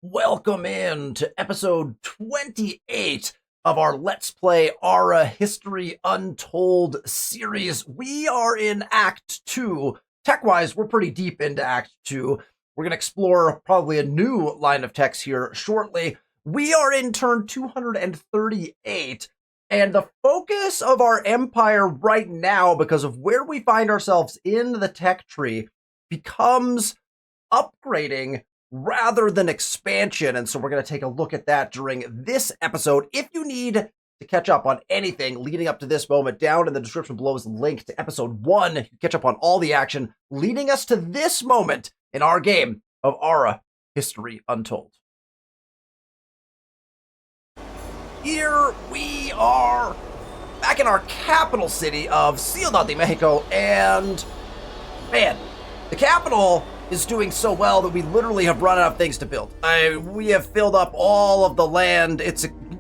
Welcome in to episode 28 of our Let's Play Ara History Untold series. We are in Act 2. Tech-wise, we're pretty deep into Act 2. We're going to explore probably a new line of techs here shortly. We are in turn 238, and the focus of our empire right now, because of where we find ourselves in the tech tree, becomes upgrading rather than expansion, and so we're going to take a look at that during this episode. If you need to catch up on anything leading up to this moment, down in the description below is a link to episode 1. You can catch up on all the action leading us to this moment in our game of Ara History Untold. Here we are back in our capital city of Ciudad de Mexico, and man, the capital is doing so well that we literally have run out of things to build. We have filled up all of the land.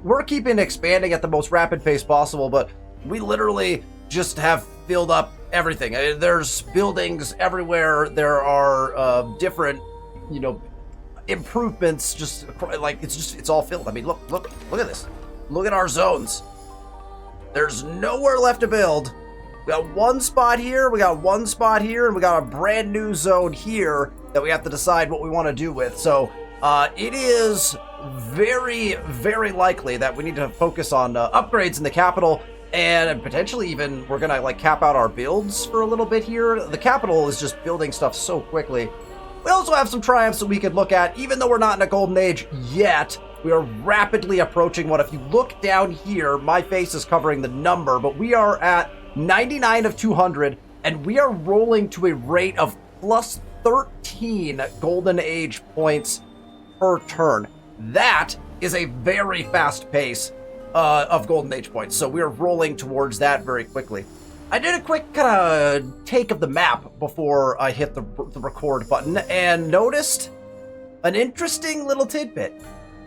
We're keeping expanding at the most rapid pace possible, but we literally just have filled up everything. There's buildings everywhere. There are different, improvements. Just like it's all filled. I mean, look at this. Look at our zones. There's nowhere left to build. We got one spot here, we got one spot here, and we got a brand new zone here that we have to decide what we want to do with. So it is very, very likely that we need to focus on upgrades in the capital, and potentially even we're going to cap out our builds for a little bit here. The capital is just building stuff so quickly. We also have some triumphs that we could look at, even though we're not in a golden age yet. We are rapidly approaching one. If you look down here, my face is covering the number, but we are at 99 of 200, and we are rolling to a rate of plus 13 golden age points per turn. That is a very fast pace of golden age points, so we are rolling towards that very quickly. I did a quick kind of take of the map before I hit the record button and noticed an interesting little tidbit.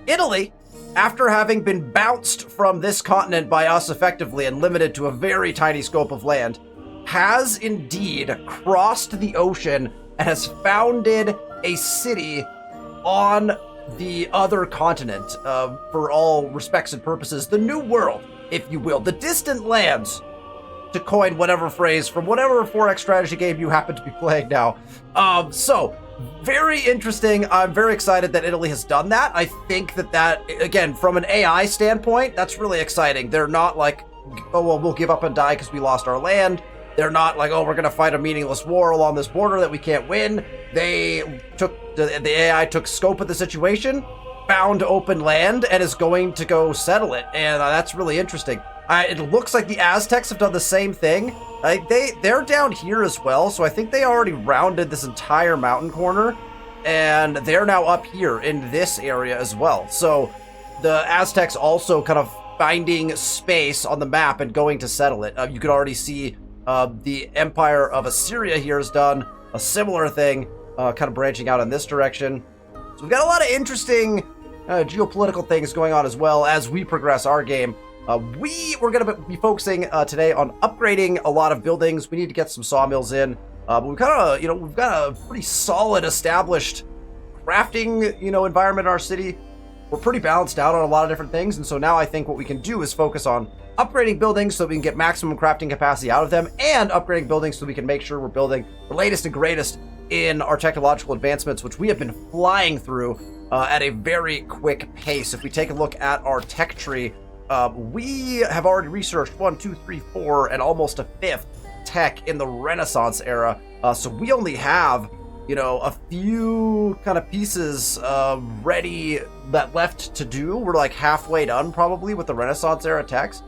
Italy, after having been bounced from this continent by us effectively and limited to a very tiny scope of land, has indeed crossed the ocean and has founded a city on the other continent, for all respects and purposes, the New World, if you will, the distant lands, to coin whatever phrase from whatever 4X strategy game you happen to be playing now. Very interesting. I'm very excited that Italy has done that. I think that, again, from an AI standpoint, that's really exciting. They're not like, oh, well, we'll give up and die because we lost our land. They're not like, oh, we're going to fight a meaningless war along this border that we can't win. The AI took scope of the situation, found open land, and is going to go settle it. And that's really interesting. It looks like the Aztecs have done the same thing. They're down here as well, so I think they already rounded this entire mountain corner, and they're now up here in this area as well. So the Aztecs also kind of finding space on the map and going to settle it. You could already see the Empire of Assyria here has done a similar thing, kind of branching out in this direction. So we've got a lot of interesting geopolitical things going on as well as we progress our game. We're going to be focusing today on upgrading a lot of buildings. We need to get some sawmills in, but we've got a pretty solid established crafting, environment in our city. We're pretty balanced out on a lot of different things, and so now I think what we can do is focus on upgrading buildings so we can get maximum crafting capacity out of them, and upgrading buildings so we can make sure we're building the latest and greatest in our technological advancements, which we have been flying through at a very quick pace. If we take a look at our tech tree, we have already researched 1, 2, 3, 4, and almost a fifth tech in the Renaissance era. So we only have, a few kind of pieces ready that left to do. We're like halfway done probably with the Renaissance era techs.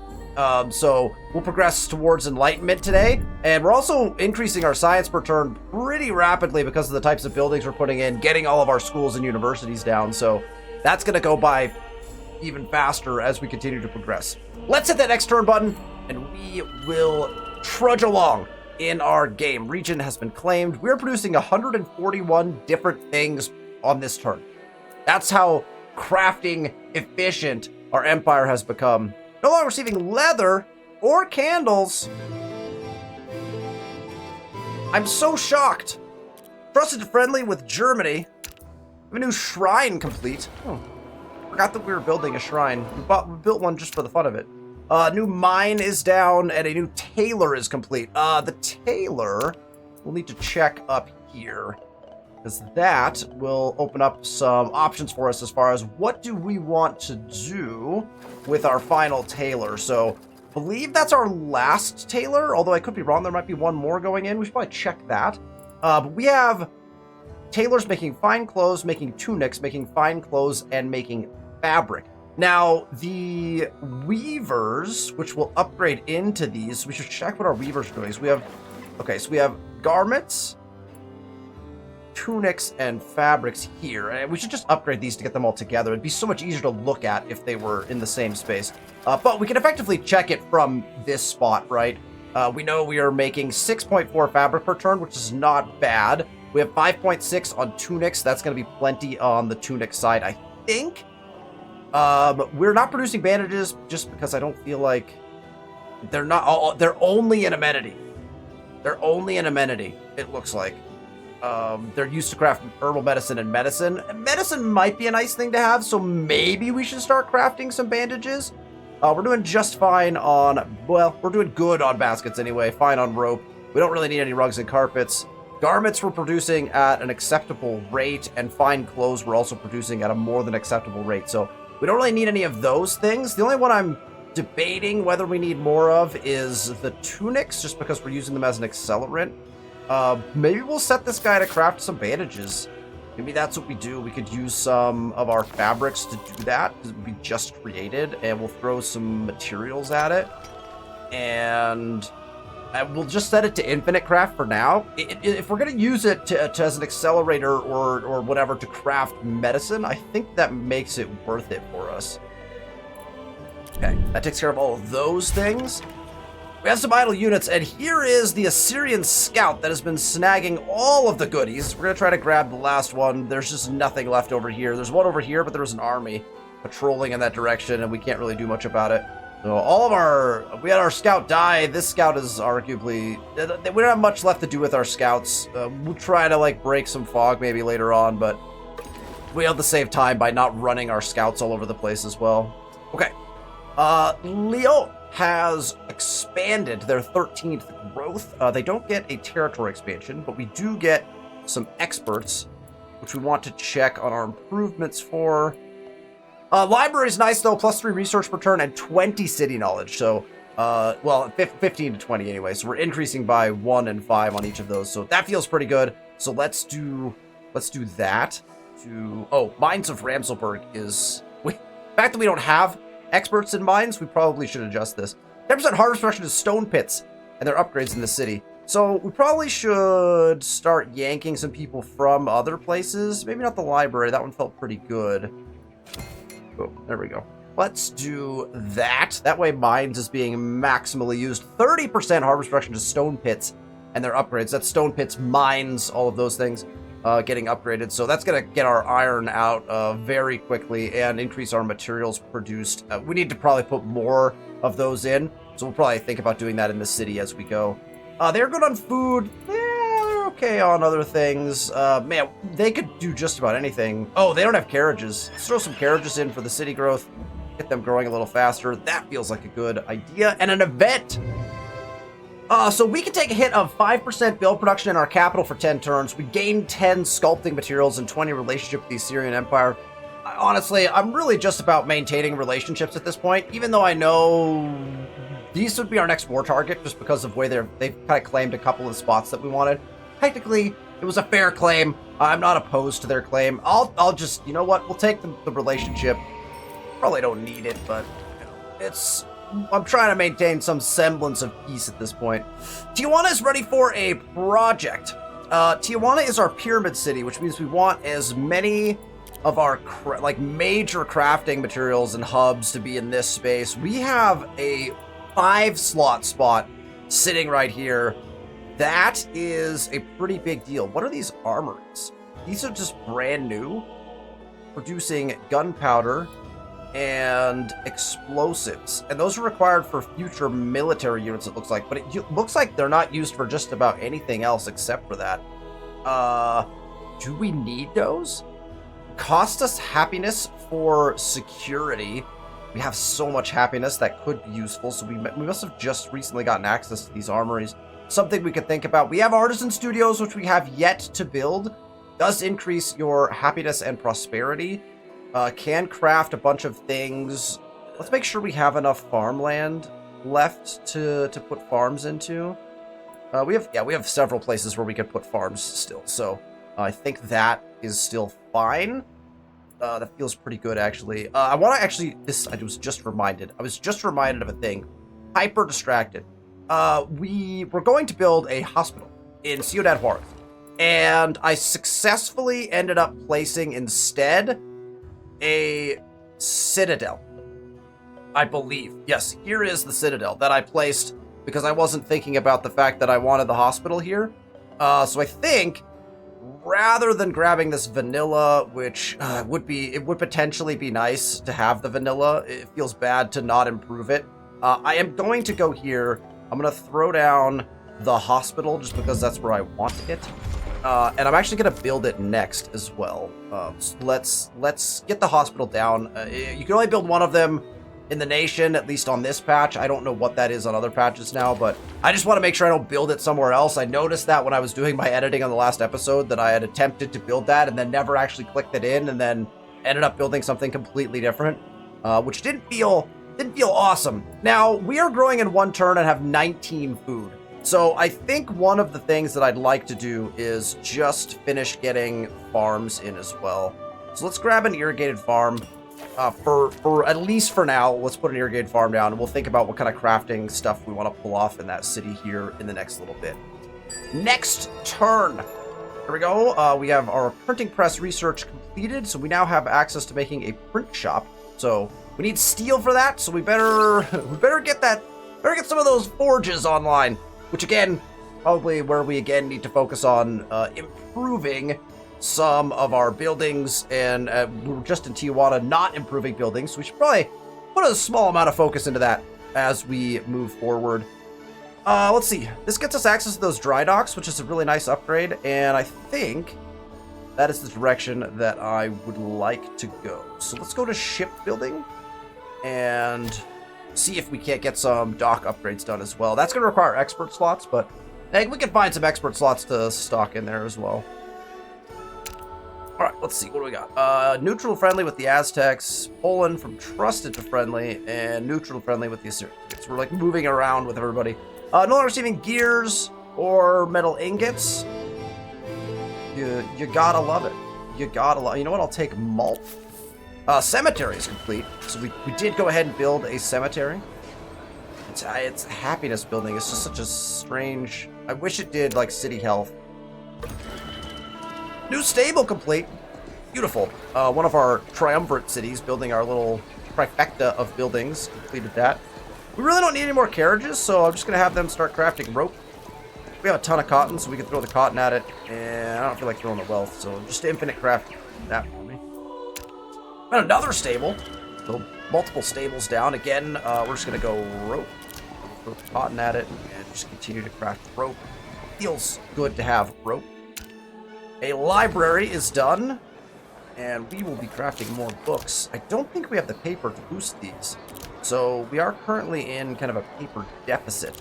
So we'll progress towards Enlightenment today. And we're also increasing our science per turn pretty rapidly because of the types of buildings we're putting in, getting all of our schools and universities down. So that's going to go by even faster as we continue to progress. Let's hit that next turn button and we will trudge along in our game. Region has been claimed. We're producing 141 different things on this turn. That's how crafting efficient our empire has become. No longer receiving leather or candles. I'm so shocked. Trusted friendly with Germany. have a new shrine complete. Oh, forgot that we were building a shrine. We built one just for the fun of it. New mine is down, and a new tailor is complete. The tailor, we'll need to check up here, because that will open up some options for us as far as what do we want to do with our final tailor. So, I believe that's our last tailor, although I could be wrong. There might be one more going in. We should probably check that. But we have tailors making fine clothes, making tunics, making fine clothes, and making fabric. Now, the weavers, which will upgrade into these, we should check what our weavers are doing. So we have garments, tunics, and fabrics here. And we should just upgrade these to get them all together. It'd be so much easier to look at if they were in the same space. But we can effectively check it from this spot, right? We know we are making 6.4 fabric per turn, which is not bad. We have 5.6 on tunics. That's going to be plenty on the tunic side, I think. We're not producing bandages just because I don't feel like they're only an amenity. They're only an amenity, it looks like. They're used to craft herbal medicine and medicine. Medicine might be a nice thing to have, so maybe we should start crafting some bandages. We're doing just fine on, well, we're doing good on baskets anyway, fine on rope. We don't really need any rugs and carpets. Garments we're producing at an acceptable rate, and fine clothes we're also producing at a more than acceptable rate. So we don't really need any of those things. The only one I'm debating whether we need more of is the tunics, just because we're using them as an accelerant. Maybe we'll set this guy to craft some bandages. Maybe that's what we do. We could use some of our fabrics to do that, because we just created, and we'll throw some materials at it. And we'll just set it to infinite craft for now. If we're going to use it as an accelerator or whatever to craft medicine, I think that makes it worth it for us. Okay, that takes care of all of those things. We have some idle units, and here is the Assyrian scout that has been snagging all of the goodies. We're going to try to grab the last one. There's just nothing left over here. There's one over here, but there was an army patrolling in that direction, and we can't really do much about it. So we had our scout die. This scout is arguably, we don't have much left to do with our scouts. We'll try to break some fog maybe later on, but we have to save time by not running our scouts all over the place as well. Okay. Leo has expanded their 13th growth. They don't get a territory expansion, but we do get some experts, which we want to check on our improvements for. Library's nice though, +3 research per turn and 20 city knowledge. So, well, 15 to 20 anyway. So we're increasing by 1 and 5 on each of those. So that feels pretty good. So let's do that. Mines of Ramselberg is, the fact that we don't have experts in mines, we probably should adjust this. 10% harvest production is stone pits, and they're upgrades in the city. So we probably should start yanking some people from other places. Maybe not the library. That one felt pretty good. Oh, there we go. Let's do that. That way mines is being maximally used. 30% harvest production to stone pits and their upgrades. That's stone pits, mines, all of those things getting upgraded. So that's going to get our iron out very quickly and increase our materials produced. We need to probably put more of those in. So we'll probably think about doing that in the city as we go. They're good on food. They're okay on other things. Man, they could do just about anything. Oh, they don't have carriages. Let's throw some carriages in for the city growth. Get them growing a little faster. That feels like a good idea. And an event. So we can take a hit of 5% build production in our capital for 10 turns. We gain 10 sculpting materials and 20 relationship with the Assyrian Empire. Honestly, I'm really just about maintaining relationships at this point, even though I know these would be our next war target just because of where they've kind of claimed a couple of spots that we wanted. Technically, it was a fair claim. I'm not opposed to their claim. I'll just, you know what? We'll take the relationship. Probably don't need it, but I'm trying to maintain some semblance of peace at this point. Tijuana is ready for a project. Tijuana is our pyramid city, which means we want as many of our major crafting materials and hubs to be in this space. We have a 5-slot spot sitting right here. That is a pretty big deal. What are these armories? These are just brand new, producing gunpowder and explosives, and those are required for future military units, it looks like, but it looks like they're not used for just about anything else except for that. Do we need those? cost us happiness for security. We have so much happiness that could be useful, so we must have just recently gotten access to these armories. Something we could think about. We have artisan studios, which we have yet to build. Does increase your happiness and prosperity. Can craft a bunch of things. Let's make sure we have enough farmland left to put farms into. We have several places where we could put farms still, so I think that is still fine. That feels pretty good, actually. I want to actually... I was just reminded of a thing. Hyper distracted. We were going to build a hospital in Ciudad Juarez, and I successfully ended up placing instead a citadel. I believe. Yes, here is the citadel that I placed because I wasn't thinking about the fact that I wanted the hospital here. So I think... rather than grabbing this vanilla, which would potentially be nice to have the vanilla, it feels bad to not improve it. I am going to go here. I'm going to throw down the hospital just because that's where I want it. And I'm actually going to build it next as well. So let's get the hospital down. You can only build one of them in the nation, at least on this patch. I don't know what that is on other patches now, but I just want to make sure I don't build it somewhere else. I noticed that when I was doing my editing on the last episode that I had attempted to build that and then never actually clicked it in and then ended up building something completely different, which didn't feel awesome. Now, we are growing in one turn and have 19 food. So I think one of the things that I'd like to do is just finish getting farms in as well. So let's grab an irrigated farm. For at least for now, let's put an irrigated farm down, and we'll think about what kind of crafting stuff we want to pull off in that city here in the next little bit. Next turn. Here we go. We have our printing press research completed, so we now have access to making a print shop. So we need steel for that, so we better get that. Better get some of those forges online, which again, probably where we again need to focus on improving some of our buildings, and we're just in Tijuana not improving buildings, so we should probably put a small amount of focus into that as we move forward. Let's see. This gets us access to those dry docks, which is a really nice upgrade, and I think that is the direction that I would like to go. So let's go to shipbuilding and see if we can't get some dock upgrades done as well. That's going to require expert slots, but hey, we can find some expert slots to stock in there as well. All right, let's see. What do we got? Neutral friendly with the Aztecs, Poland from trusted to friendly, and neutral friendly with the Assyrians. So we're like moving around with everybody. No longer receiving gears or metal ingots. You gotta love it. You gotta love. You know what? I'll take malt. Cemetery is complete. So we did go ahead and build a cemetery. It's a happiness building. It's just such a strange. I wish it did like city health. New stable complete. Beautiful. One of our triumvirate cities, building our little trifecta of buildings. Completed that. We really don't need any more carriages, so I'm just going to have them start crafting rope. We have a ton of cotton, so we can throw the cotton at it. And I don't feel like throwing the wealth, so just infinite craft that for me. And another stable. So multiple stables down. Again, we're just going to go rope. Throw the cotton at it and just continue to craft rope. Feels good to have rope. A library is done, and we will be crafting more books. I don't think we have the paper to boost these, so we are currently in kind of a paper deficit,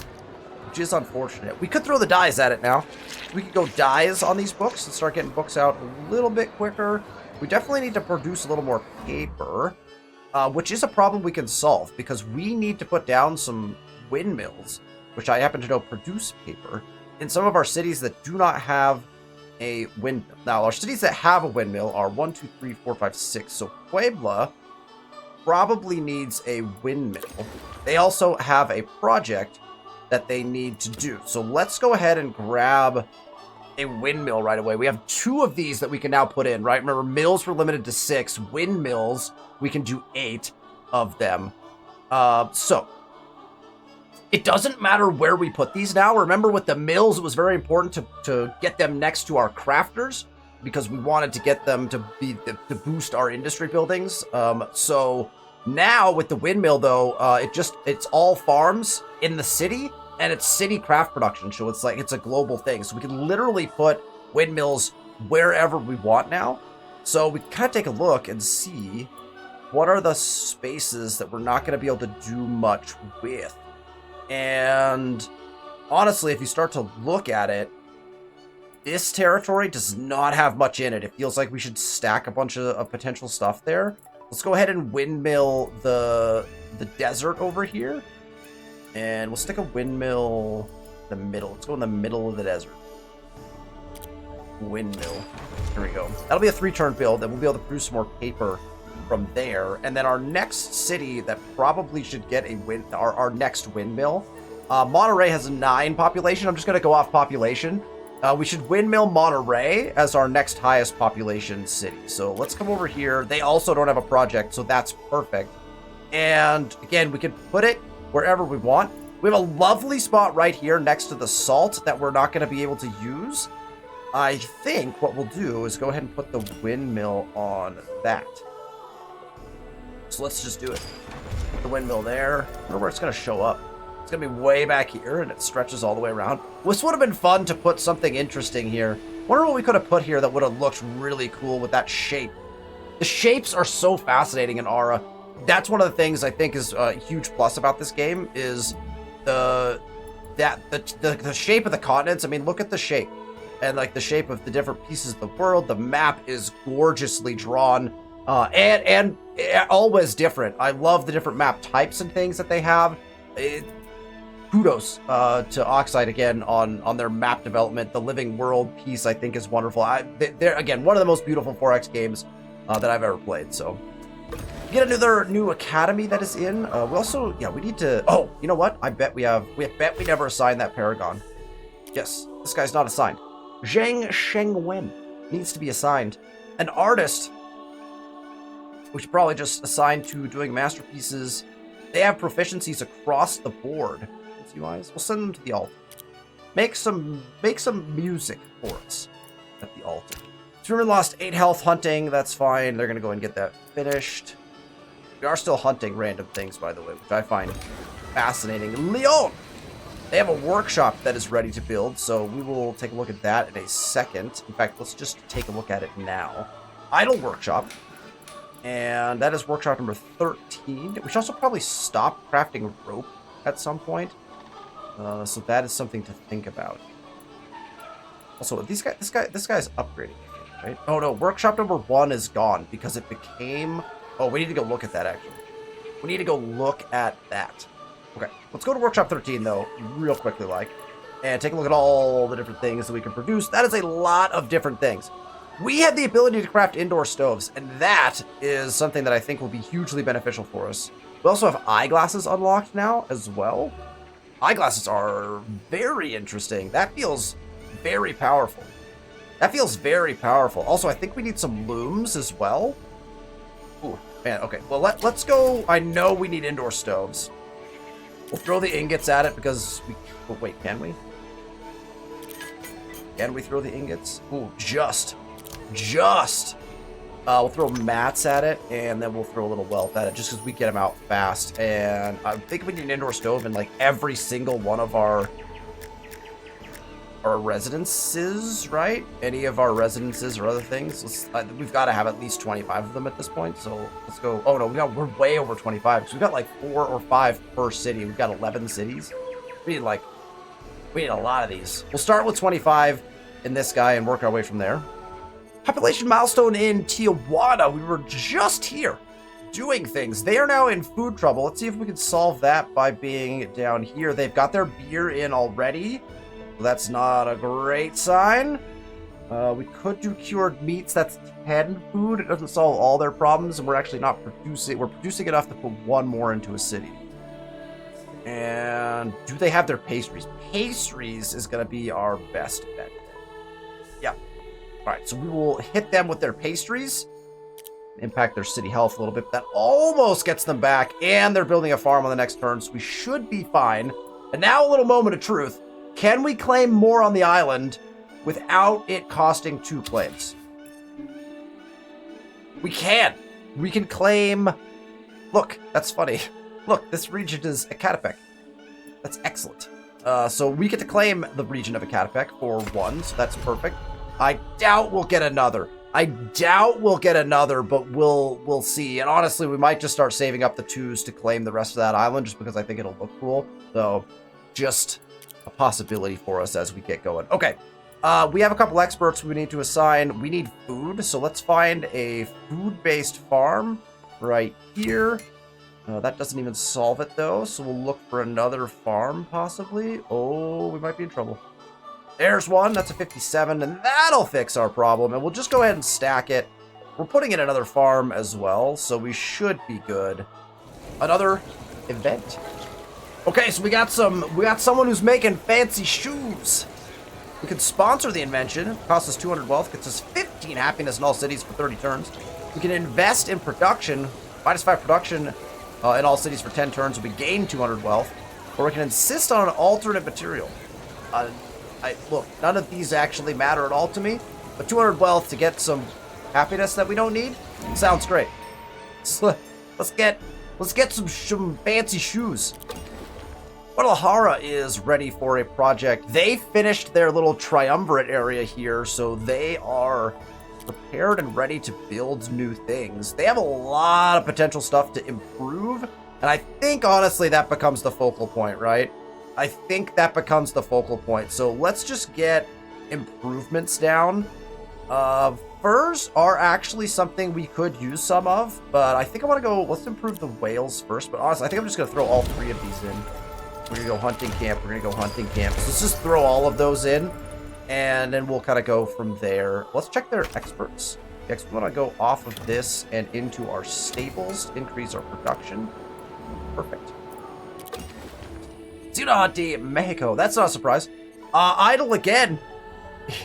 which is unfortunate. We could throw the dyes at it now. We could go dyes on these books and start getting books out a little bit quicker. We definitely need to produce a little more paper, which is a problem we can solve, because we need to put down some windmills, which I happen to know produce paper, in some of our cities that do not have a windmill. Now, our cities that have a windmill are 1, 2, 3, 4, 5, 6. So Puebla probably needs a windmill. They also have a project that they need to do. So let's go ahead and grab a windmill right away. We have 2 of these that we can now put in, right? Remember, mills were limited to 6. Windmills, we can do 8 of them. So it doesn't matter where we put these now. Remember, with the mills, it was very important to get them next to our crafters because we wanted to get them to boost our industry buildings. So now with the windmill, though, it's all farms in the city, and it's city craft production. So it's a global thing. So we can literally put windmills wherever we want now. So we kind of take a look and see what are the spaces that we're not going to be able to do much with. And honestly, if you start to look at it, this territory does not have much in it. It feels like we should stack a bunch of potential stuff there. Let's go ahead and windmill the desert over here. And we'll stick a windmill in the middle. Let's go in the middle of the desert. Windmill. There we go. That'll be a 3-turn build, and we'll be able to produce some more paper from there. And then our next city that probably should get our next windmill. Monterey has a 9 population. I'm just going to go off population. We should windmill Monterey as our next highest population city. So let's come over here. They also don't have a project, so that's perfect. And again, we can put it wherever we want. We have a lovely spot right here next to the salt that we're not going to be able to use. I think what we'll do is go ahead and put the windmill on that. So let's just do it. Put the windmill there. I wonder where it's going to show up. It's going to be way back here, and it stretches all the way around. This would have been fun to put something interesting here. Wonder what we could have put here that would have looked really cool with that shape. The shapes are so fascinating in Ara. That's one of the things I think is a huge plus about this game is the shape of the continents. I mean, look at the shape. And like the shape of the different pieces of the world. The map is gorgeously drawn. And always different. I love the different map types and things that they have. Kudos to Oxide again on their map development. The Living World piece I think is wonderful. They're again one of the most beautiful 4X games that I've ever played. So get another new academy that is in. We also we need to. Oh, you know what? I bet we never assigned that Paragon. Yes, this guy's not assigned. Zhang Shengwen needs to be assigned. An artist. We should probably just assign to doing masterpieces. They have proficiencies across the board. Wise, we'll send them to the altar. Make some music for us at the altar. Truman lost 8 health hunting. That's fine. They're gonna go and get that finished. We are still hunting random things, by the way, which I find fascinating. Leon! They have a workshop that is ready to build, so we will take a look at that in a second. In fact, let's just take a look at it now. Idle workshop. And that is workshop number 13. We should also probably stop crafting rope at some point. So that is something to think about. Also, this guy's upgrading, right? Oh no, workshop number 1 is gone because it became. Oh, we need to go look at that actually. We need to go look at that. Okay, let's go to workshop 13 though, real quickly, and take a look at all the different things that we can produce. That is a lot of different things. We have the ability to craft indoor stoves, and that is something that I think will be hugely beneficial for us. We also have eyeglasses unlocked now as well. Eyeglasses are very interesting. That feels very powerful. Also, I think we need some looms as well. Ooh, man, okay. Well, let's go. I know we need indoor stoves. We'll throw the ingots at it because we... Oh, wait, can we? Can we throw the ingots? Ooh, just. We'll throw mats at it, and then we'll throw a little wealth at it, just because we get them out fast. And I think we need an indoor stove in like every single one of our residences, right? Any of our residences or other things. We've got to have at least 25 of them at this point. So let's go. Oh no, we're way over 25 because we've got like 4 or 5 per city. We've got 11 cities. We need a lot of these. We'll start with 25 in this guy and work our way from there. Population milestone in Tijuana. We were just here doing things. They are now in food trouble. Let's see if we can solve that by being down here. They've got their beer in already. That's not a great sign. We could do cured meats. That's 10 food. It doesn't solve all their problems, and we're actually not producing. We're producing enough to put 1 more into a city. And do they have their pastries? Pastries is going to be our best bet. Yeah. All right, so we will hit them with their pastries, impact their city health a little bit. That almost gets them back, and they're building a farm on the next turn, so we should be fine. And now a little moment of truth. Can we claim more on the island without it costing 2 claims? We can. We can claim... Look, that's funny. Look, this region is Ecatepec. That's excellent. So we get to claim the region of Ecatepec for 1, so that's perfect. I doubt we'll get another. I doubt we'll get another, but we'll see. And honestly, we might just start saving up the 2s to claim the rest of that island, just because I think it'll look cool. So, just a possibility for us as we get going. Okay, we have a couple experts we need to assign. We need food, so let's find a food-based farm right here. That doesn't even solve it, though, so we'll look for another farm, possibly. Oh, we might be in trouble. There's one. That's a 57, and that'll fix our problem, and we'll just go ahead and stack it. We're putting in another farm as well, so we should be good. Another event. Okay, so we got someone who's making fancy shoes. We can sponsor the invention. It costs us 200 wealth, gets us 15 happiness in all cities for 30 turns. We can invest in production, -5 production in all cities for 10 turns. We gain 200 wealth, or we can insist on an alternate material. Look, none of these actually matter at all to me, but 200 wealth to get some happiness that we don't need sounds great. So let's get some fancy shoes. Guadalajara is ready for a project. They finished their little triumvirate area here, so they are prepared and ready to build new things. They have a lot of potential stuff to improve, and I think honestly that becomes the focal point, right? I think that becomes the focal point. So let's just get improvements down. Furs are actually something we could use some of, but I think I want to go, let's improve the whales first. But honestly, I think I'm just going to throw all 3 of these in. We're going to go hunting camp. We're going to go hunting camp. So let's just throw all of those in, and then we'll kind of go from there. Let's check their experts. Next, we want to go off of this and into our stables, increase our production. Perfect. Ciudad de Mexico. That's not a surprise. Idle again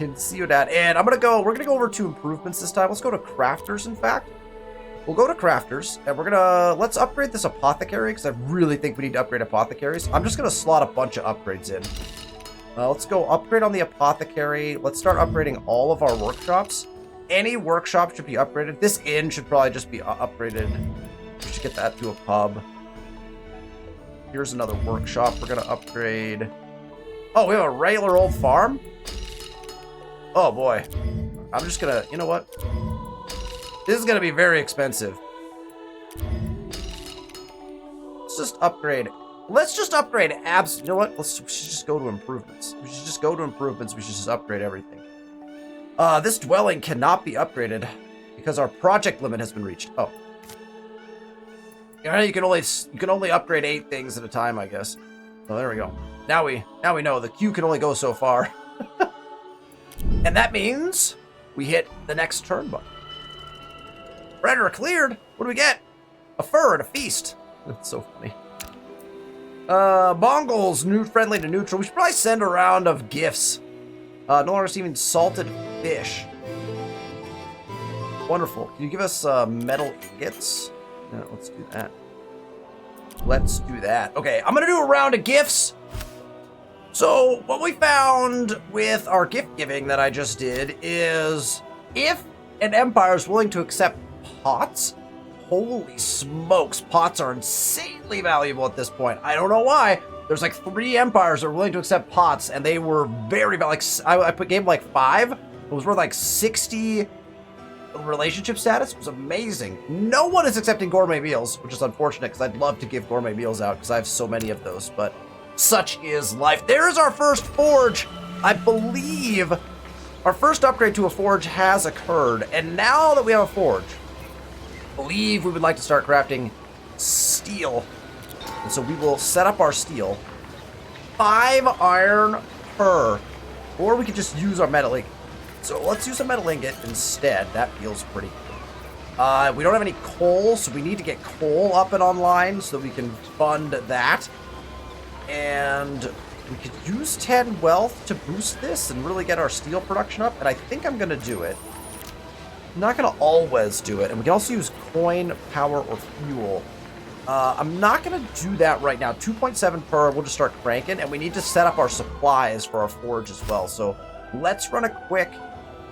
in Ciudad. And we're gonna go over to improvements this time. Let's go to crafters, in fact. We'll go to crafters, and let's upgrade this apothecary, because I really think we need to upgrade apothecaries. I'm just gonna slot a bunch of upgrades in. Let's go upgrade on the apothecary. Let's start upgrading all of our workshops. Any workshop should be upgraded. This inn should probably just be upgraded. We should get that to a pub. Here's another workshop we're gonna upgrade. Oh, we have a regular old farm? Oh boy. I'm just gonna, you know what? This is gonna be very expensive. Let's just upgrade. You know what? We should just go to improvements. We should just go to improvements. We should just upgrade everything. This dwelling cannot be upgraded because our project limit has been reached. Oh. You can only upgrade 8 things at a time, I guess. So there we go. Now we know the queue can only go so far. And that means we hit the next turn button. Render cleared. What do we get? A fur and a feast. That's so funny. Mongols, friendly to neutral. We should probably send a round of gifts. No longer receiving salted fish. Wonderful. Can you give us metal ingots? Yeah, let's do that. Let's do that. Okay, I'm gonna do a round of gifts. So what we found with our gift giving that I just did is if an empire is willing to accept pots, holy smokes, pots are insanely valuable at this point. I don't know why. There's like 3 empires that are willing to accept pots, and they were very valuable. Like, I gave them like 5. It was worth like 60 relationship status. It was amazing. No one is accepting gourmet meals, which is unfortunate because I'd love to give gourmet meals out because I have so many of those, but such is life. There is our first forge. I believe our first upgrade to a forge has occurred, and now that we have a forge, I believe we would like to start crafting steel. And so we will set up our steel. 5 iron per, or we could just use our metal ingot. So let's use a metal ingot instead. That feels pretty good. We don't have any coal, so we need to get coal up and online so that we can fund that. And we could use 10 wealth to boost this and really get our steel production up. And I think I'm going to do it. I'm not going to always do it. And we can also use coin, power, or fuel. I'm not going to do that right now. 2.7 per, we'll just start cranking. And we need to set up our supplies for our forge as well. So let's run a quick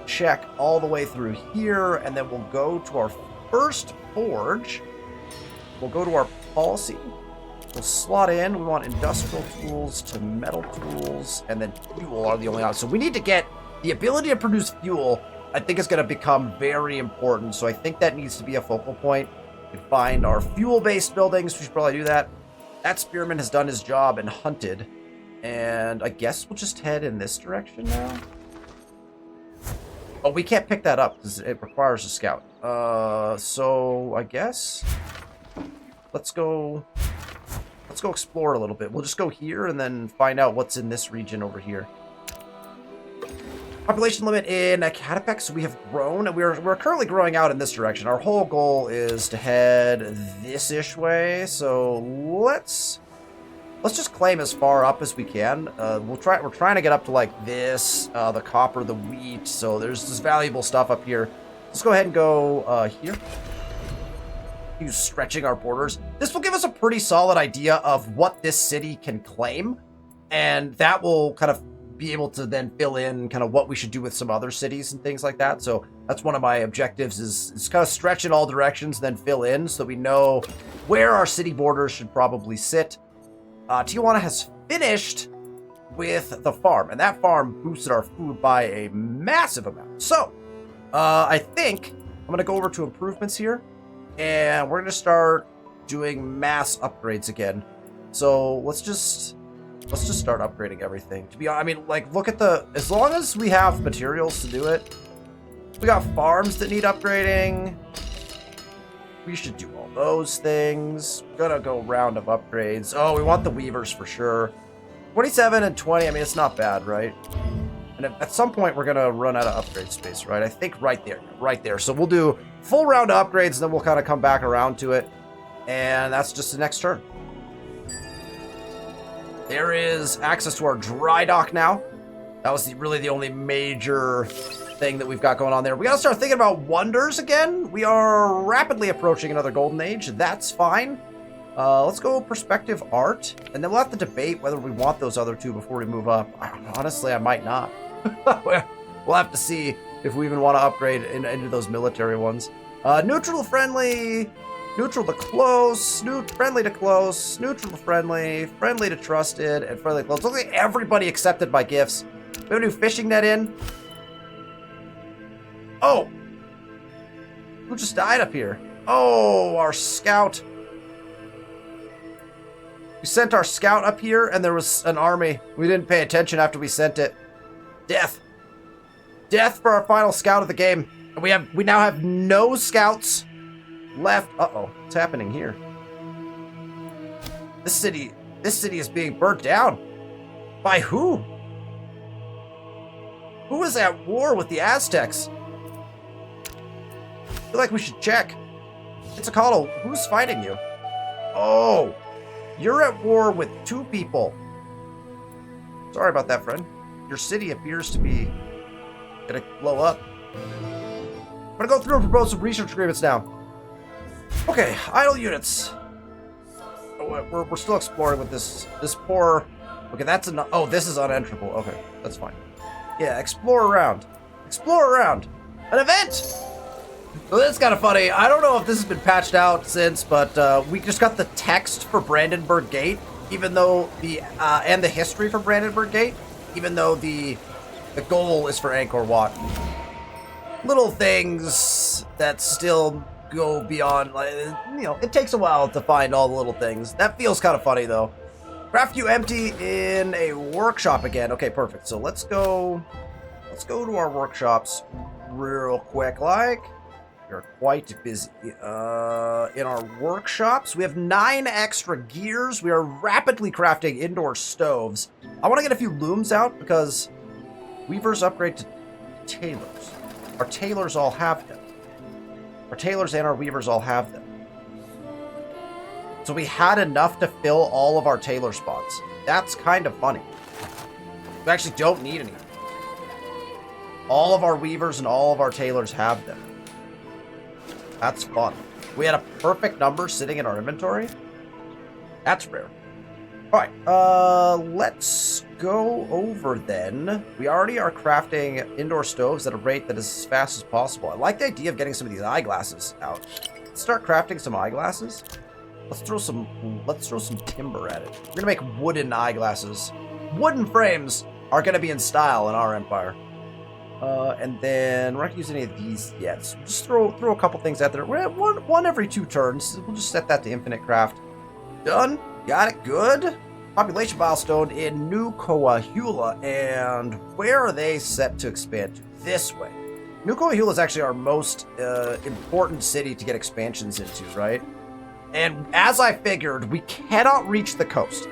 check all the way through here, and then we'll go to our first forge. We'll go to our policy. We'll slot in. We want industrial tools to metal tools, and then fuel are the only options. So we need to get the ability to produce fuel I think is going to become very important. So I think that needs to be a focal point. We can find our fuel-based buildings. We should probably do that. That spearman has done his job and hunted. And I guess we'll just head in this direction now. Oh, we can't pick that up because it requires a scout. So I guess let's go explore a little bit. We'll just go here and then find out what's in this region over here. Population limit in Catapec, so we have grown, and we're currently growing out in this direction. Our whole goal is to head this-ish way, so let's just claim as far up as we can. We're trying to get up to like this, the copper, the wheat, so there's this valuable stuff up here. Let's go ahead and go here. Use stretching our borders. This will give us a pretty solid idea of what this city can claim, and that will kind of be able to then fill in kind of what we should do with some other cities and things like that. So that's one of my objectives is kind of stretch in all directions, then fill in so that we know where our city borders should probably sit. Tijuana has finished with the farm, and that farm boosted our food by a massive amount. So I think I'm going to go over to improvements here, and we're going to start doing mass upgrades again. So let's just start upgrading everything. To be honest, I mean, like, look at as long as we have materials to do it, we got farms that need upgrading. We should do all those things. Gonna go round of upgrades. Oh, we want the weavers for sure. 27 and 20, I mean, it's not bad, right? And at some point, we're gonna run out of upgrade space, right? I think right there. So we'll do full round of upgrades, and then we'll kind of come back around to it. And that's just the next turn. There is access to our dry dock now. That was really the only major thing that we've got going on there. We gotta start thinking about wonders again. We are rapidly approaching another golden age. That's fine. Let's go perspective art, and then we'll have to debate whether we want those other two before we move up. Honestly, I might not. We'll have to see if we even want to upgrade into those military ones. Neutral friendly. Neutral to close, friendly to close, neutral to friendly, friendly to trusted, and friendly to close. Looks like everybody accepted by gifts. We have a new fishing net in. Oh! Who just died up here? Oh, our scout. We sent our scout up here, and there was an army. We didn't pay attention after we sent it. Death. Death for our final scout of the game. And we now have no scouts left. Uh-oh, what's happening here? This city is being burnt down. By who? Who is at war with the Aztecs? I feel like we should check. It's a call. Who's fighting you? Oh, you're at war with two people. Sorry about that, friend. Your city appears to be gonna blow up. I'm gonna go through and propose some research agreements now. Okay, idle units. Oh, we're still exploring with this poor. Okay, that's oh, this is unenterable. Okay, that's fine. Yeah, explore around. Explore around. An event. Well, that's kind of funny. I don't know if this has been patched out since, but we just got the text for Brandenburg Gate, even though and the history for Brandenburg Gate, even though the goal is for Angkor Wat. Little things that still go beyond, like, you know, it takes a while to find all the little things. That feels kind of funny, though. Craft you empty in a workshop again. Okay, perfect. So let's go to our workshops real quick. Like, we're quite busy. In our workshops, we have 9 extra gears. We are rapidly crafting indoor stoves. I want to get a few looms out because weavers upgrade to tailors. Our tailors all have them. Our tailors and our weavers all have them. So we had enough to fill all of our tailor spots. That's kind of funny. We actually don't need any. All of our weavers and all of our tailors have them. That's fun. We had a perfect number sitting in our inventory. That's rare. All right, let's go over then. We already are crafting indoor stoves at a rate that is as fast as possible. I like the idea of getting some of these eyeglasses out. Let's start crafting some eyeglasses. Let's throw some timber at it. We're gonna make wooden eyeglasses. Wooden frames are gonna be in style in our empire. And then we're not gonna use any of these yet. So just throw a couple things out there. We're at one every 2 turns. We'll just set that to infinite craft. Done. Got it. Good. Population milestone in New Coahuila. And where are they set to expand to? This way. New Coahuila is actually our most important city to get expansions into, right? And as I figured, we cannot reach the coast,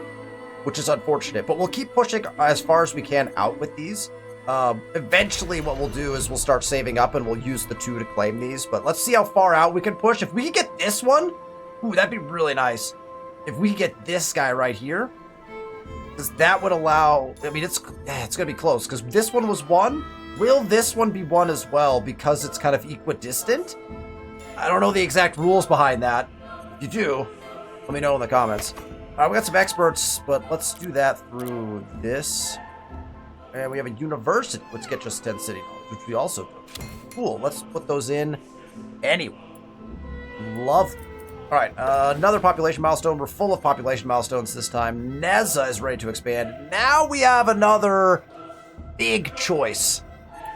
which is unfortunate. But we'll keep pushing as far as we can out with these. Eventually what we'll do is we'll start saving up and we'll use the 2 to claim these. But let's see how far out we can push. If we can get this one, ooh, that'd be really nice. If we get this guy right here, because that would allow, I mean, it's going to be close because this one was 1. Will this one be 1 as well because it's kind of equidistant? I don't know the exact rules behind that. If you do, let me know in the comments. All right, we got some experts, but let's do that through this. And we have a university, which gets us 10 city knowledge, which we also do. Cool, let's put those in anyway. Lovely. All right, another population milestone. We're full of population milestones this time. Neza is ready to expand. Now we have another big choice.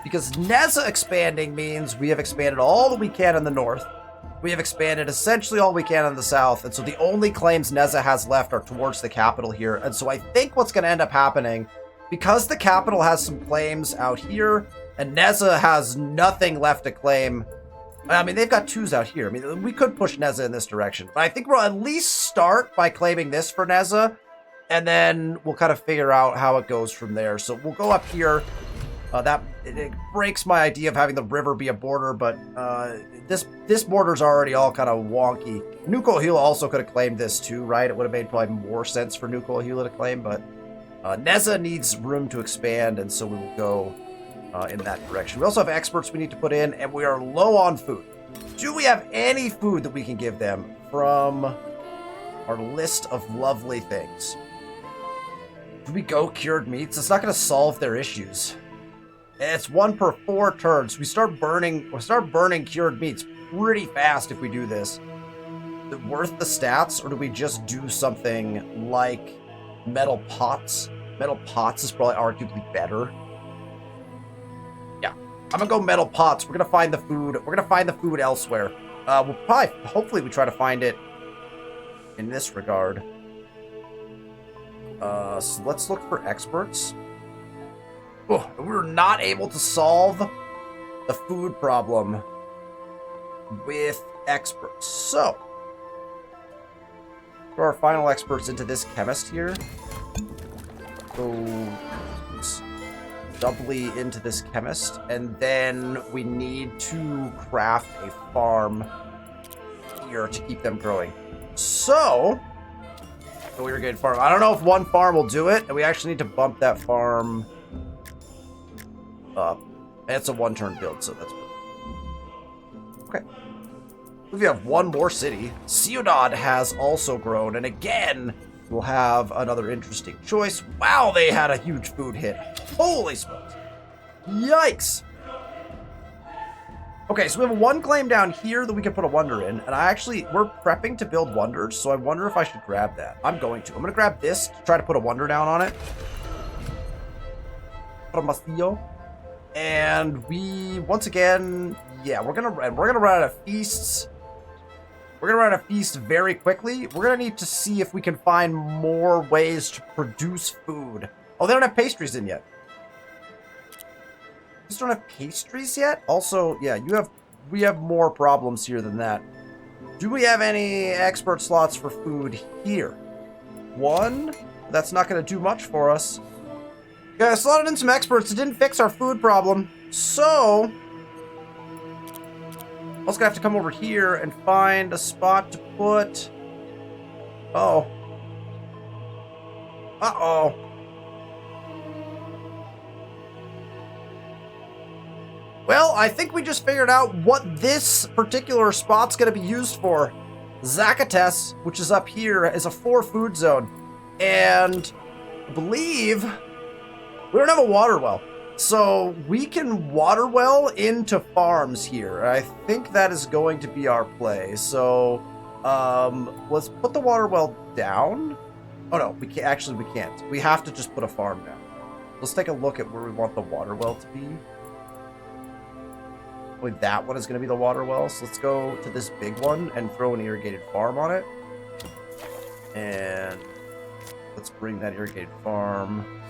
Because Neza expanding means we have expanded all that we can in the north. We have expanded essentially all we can in the south. And so the only claims Neza has left are towards the capital here. And so I think what's going to end up happening, because the capital has some claims out here, and Neza has nothing left to claim. I mean, they've got 2s out here. I mean, we could push Neza in this direction. But I think we'll at least start by claiming this for Neza. And then we'll kind of figure out how it goes from there. So we'll go up here. It breaks my idea of having the river be a border, but this border's already all kind of wonky. New Coahuila also could have claimed this too, right? It would have made probably more sense for New Coahuila to claim, but Neza needs room to expand, and so we will go in that direction. We also have experts we need to put in, and we are low on food. Do we have any food that we can give them from our list of lovely things? Do we go cured meats? It's not going to solve their issues. It's 1 per 4 turns. We start burning cured meats pretty fast if we do this. Is it worth the stats, or do we just do something like metal pots? Metal pots is probably arguably better. Yeah, I'm gonna go metal pots. We're gonna find the food. We're gonna find the food elsewhere. We'll probably, hopefully, we try to find it in this regard. So let's look for experts. Oh, we were not able to solve the food problem with experts. So, throw our final experts into this chemist here. Go doubly into this chemist, and then we need to craft a farm here to keep them growing. So, we were good farm. I don't know if 1 farm will do it, and we actually need to bump that farm up. And it's a 1-turn build, so that's good. Okay. We have 1 more city. Ciudad has also grown, and again, we'll have another interesting choice. Wow, they had a huge food hit. Holy smokes. Yikes. Okay, so we have 1 claim down here that we can put a wonder in, and we're prepping to build wonders, so I wonder if I should grab that. I'm going to grab this to try to put a wonder down on it. And we, once again, yeah, we're gonna run out of feasts. We're gonna run out of feasts very quickly. We're gonna need to see if we can find more ways to produce food. Oh, they don't have pastries in yet. Just don't have pastries yet? Also, yeah, we have more problems here than that. Do we have any expert slots for food here? 1? That's not gonna do much for us. Yeah, I slotted in some experts. It didn't fix our food problem. So, I'm also gonna have to come over here and find a spot to put. Oh. Uh-oh. Well, I think we just figured out what this particular spot's gonna be used for. Zacatecas, which is up here, is a 4 food zone. And I believe we don't have a water well. So we can water well into farms here. I think that is going to be our play. So let's put the water well down. Oh no, we can't. Actually, we can't. We have to just put a farm down. Let's take a look at where we want the water well to be. Probably that one is going to be the water well. So let's go to this big one and throw an irrigated farm on it. And let's bring that irrigated farm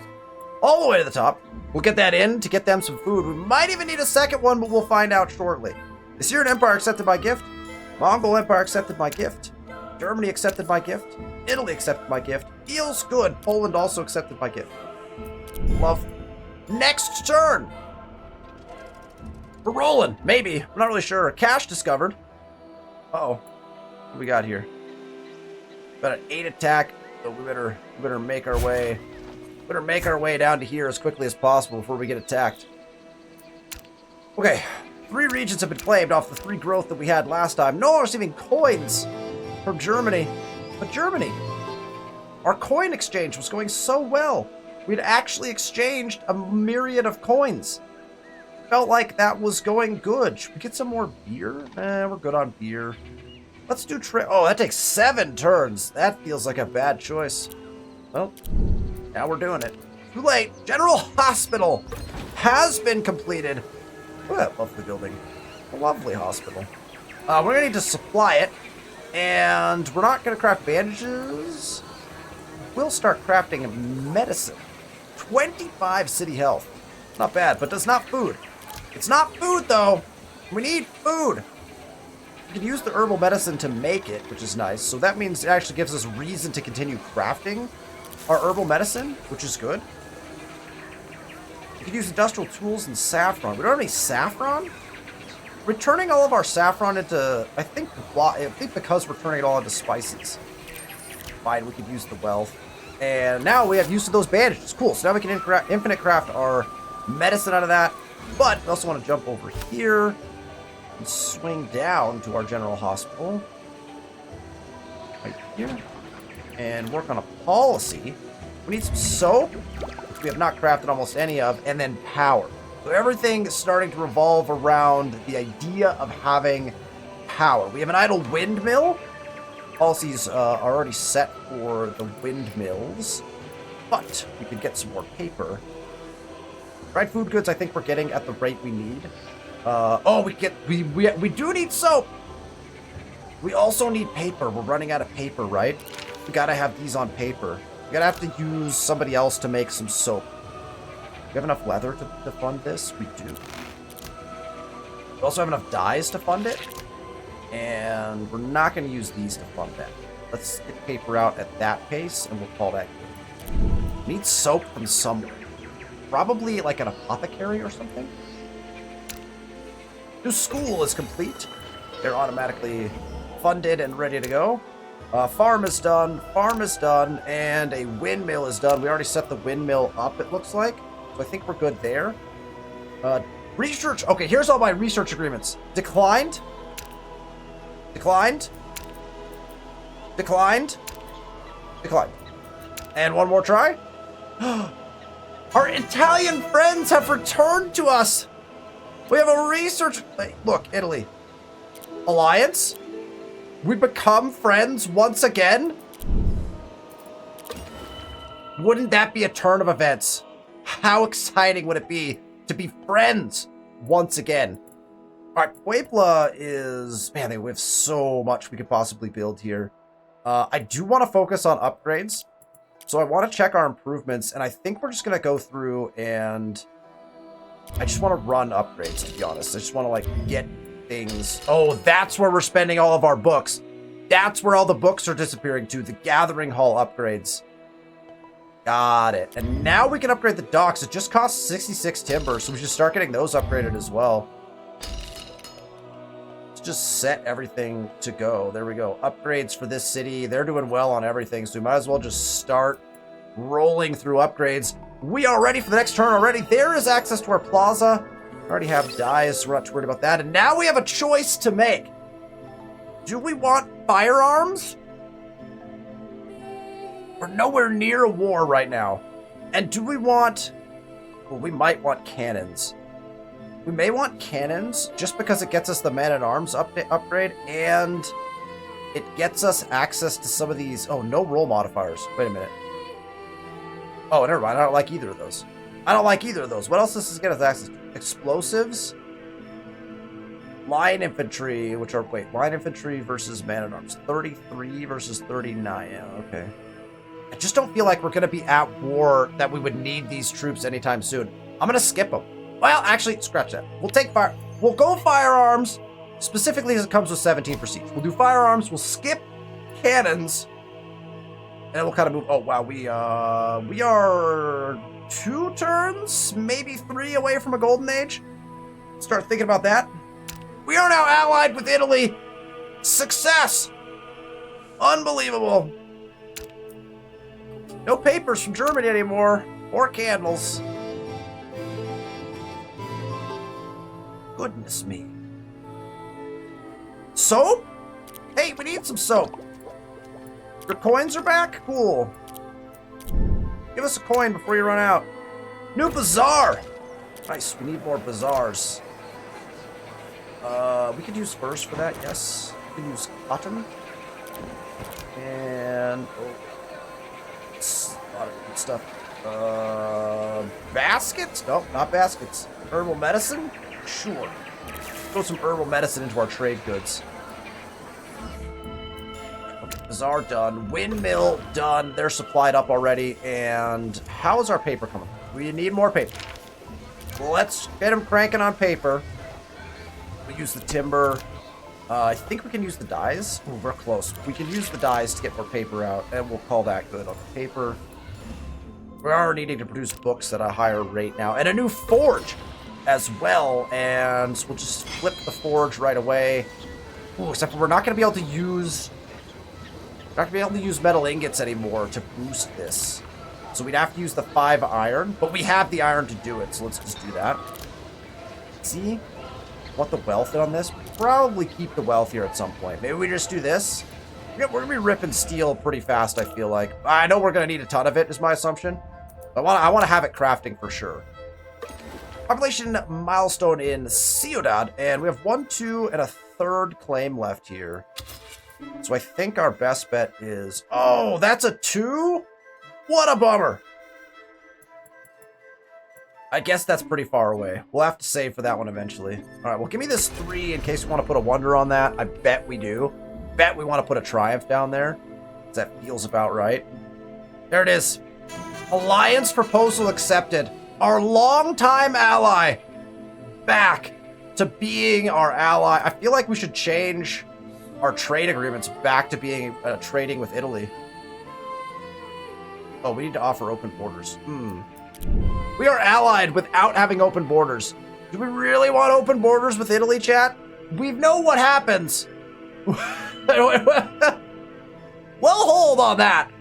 all the way to the top. We'll get that in to get them some food. We might even need a second one, but we'll find out shortly. The Syrian Empire accepted my gift. Mongol Empire accepted my gift. Germany accepted my gift. Italy accepted my gift. Feels good. Poland also accepted my gift. Love. Next turn. We're rolling. Maybe. I'm not really sure. Cash discovered. Uh-oh. What do we got here? Got an 8 attack, so we better make our way. Better make our way down to here as quickly as possible before we get attacked. Okay. 3 regions have been claimed off the 3 growth that we had last time. No one receiving coins from Germany. But Germany, our coin exchange was going so well. We'd actually exchanged a myriad of coins. Felt like that was going good. Should we get some more beer? We're good on beer. Let's do oh, that takes 7 turns. That feels like a bad choice. Well, now we're doing it. Too late. General Hospital has been completed. Look at that lovely building. A lovely hospital. We're going to need to supply it. And we're not going to craft bandages. We'll start crafting medicine. 25 city health. Not bad, but that's not food. It's not food, though. We need food. We can use the herbal medicine to make it, which is nice. So that means it actually gives us reason to continue crafting our herbal medicine, which is good. We can use industrial tools and saffron. We don't have any saffron? We're turning all of our saffron into, I think because we're turning it all into spices. Fine, we could use the wealth. And now we have use of those bandages. Cool, so now we can infinite craft our medicine out of that. But we also want to jump over here and swing down to our general hospital. Right here. And work on a policy. We need some soap, which we have not crafted almost any of, and then power. So everything is starting to revolve around the idea of having power. We have an idle windmill. Policies are already set for the windmills, but we could get some more paper. Dried food goods, I think we're getting at the rate we need. We do need soap. We also need paper. We're running out of paper, right? We gotta have these on paper. We gotta have to use somebody else to make some soap. We have enough leather to fund this? We do. We also have enough dyes to fund it. And we're not going to use these to fund that. Let's get paper out at that pace, and we'll call that good. Need soap from somewhere. Probably like an apothecary or something. New school is complete. They're automatically funded and ready to go. Farm is done. Farm is done. And a windmill is done. We already set the windmill up, it looks like. So I think we're good there. Research. Okay, here's all my research agreements. Declined. Declined. Declined. Declined. And one more try. Our Italian friends have returned to us. We have a research... Look, Italy. Alliance? We become friends once again? Wouldn't that be a turn of events? How exciting would it be to be friends once again? All right, Puebla is... Man, we have so much we could possibly build here. I do want to focus on upgrades. So I want to check our improvements, and I think we're just going to go through and... I just want to run upgrades, to be honest. I just want to, like, get things... Oh, that's where we're spending all of our books. That's where all the books are disappearing to. The Gathering Hall upgrades. Got it. And now we can upgrade the docks. It just costs 66 timber, so we should start getting those upgraded as well. Let's just set everything to go. There we go. Upgrades for this city. They're doing well on everything, so we might as well just start rolling through upgrades. We are ready for the next turn already. There is access to our plaza. We already have dyes, so we're not too worried about that. And now we have a choice to make. Do we want firearms? We're nowhere near a war right now. And do we want... Well, we might want cannons. We may want cannons just because it gets us the man-at-arms upgrade, and it gets us access to some of these... Oh, no roll modifiers. Wait a minute. Oh, never mind. I don't like either of those. I don't like either of those. What else does this get us access to? Explosives? line infantry, which are, wait, line infantry versus man-at-arms. 33 versus 39. Yeah, okay. I just don't feel like we're going to be at war that we would need these troops anytime soon. I'm going to skip them. Well, actually, scratch that. We'll take fire. We'll go firearms, specifically as it comes with 17 for siege. We'll do firearms. We'll skip cannons. And then we'll kind of move. Oh, wow. We are 2 turns, maybe 3 away from a golden age. Start thinking about that. We are now allied with Italy. Success. Unbelievable. No papers from Germany anymore. Or candles. Goodness me. Soap? Hey, we need some soap. Your coins are back? Cool. Give us a coin before you run out. New bazaar. Nice, we need more bazaars. We could use furs for that, yes. We can use cotton. And it's a lot of good stuff. Baskets? Nope, not baskets. Herbal medicine? Sure. Throw some herbal medicine into our trade goods. Okay, bazaar done. Windmill done. They're supplied up already. And how is our paper coming? We need more paper. Let's get them cranking on paper. We use the timber. I think we can use the dyes. Ooh, we're close. We can use the dyes to get more paper out, and we'll call that good. On the paper. We are needing to produce books at a higher rate now, and a new forge as well. And we'll just flip the forge right away. Ooh, except for we're not going to be able to use. We're not going to be able to use metal ingots anymore to boost this. So we'd have to use the 5 iron, but we have the iron to do it, so let's just do that. See? Want the wealth on this? Probably keep the wealth here at some point. Maybe we just do this. We're going to be ripping steel pretty fast, I feel like. I know we're going to need a ton of it, is my assumption. I want to have it crafting for sure. Population milestone in Ciudad, and we have 1, 2, and a 3rd claim left here. So I think our best bet is... Oh, that's a 2? What a bummer. I guess that's pretty far away. We'll have to save for that one eventually. All right, well, give me this 3 in case we want to put a wonder on that. I bet we do. Bet we want to put a triumph down there. That feels about right. There it is. Alliance proposal accepted. Our longtime ally back to being our ally. I feel like we should change our trade agreements back to being trading with Italy. Oh, we need to offer open borders. We are allied without having open borders. Do we really want open borders with Italy, chat? We know what happens. Well, hold on that.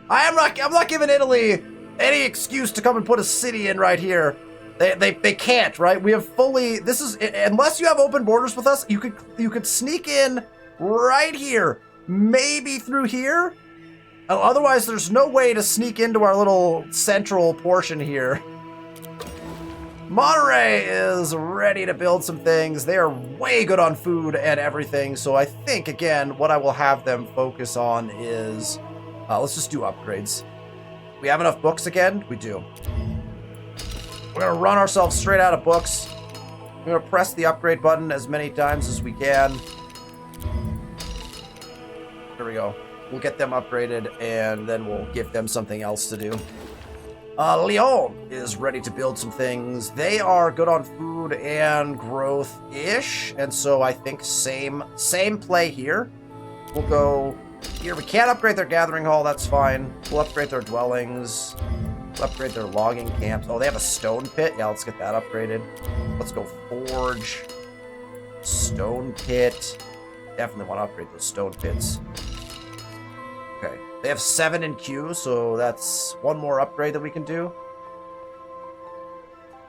I'm not giving Italy any excuse to come and put a city in right here. They can't, right? We have fully. This is unless you have open borders with us. You could sneak in right here, maybe through here. Otherwise, there's no way to sneak into our little central portion here. Monterey is ready to build some things. They are way good on food and everything. So I think, again, what I will have them focus on is... let's just do upgrades. We have enough books again? We do. We're going to run ourselves straight out of books. We're going to press the upgrade button as many times as we can. There we go. We'll get them upgraded, and then we'll give them something else to do. Lyon is ready to build some things. They are good on food and growth-ish, and so I think same play here. We'll go here. We can't upgrade their gathering hall. That's fine. We'll upgrade their dwellings. We'll upgrade their logging camps. Oh, they have a stone pit. Yeah, let's get that upgraded. Let's go forge. Stone pit. Definitely want to upgrade those stone pits. Okay, they have 7 in queue, so that's 1 more upgrade that we can do.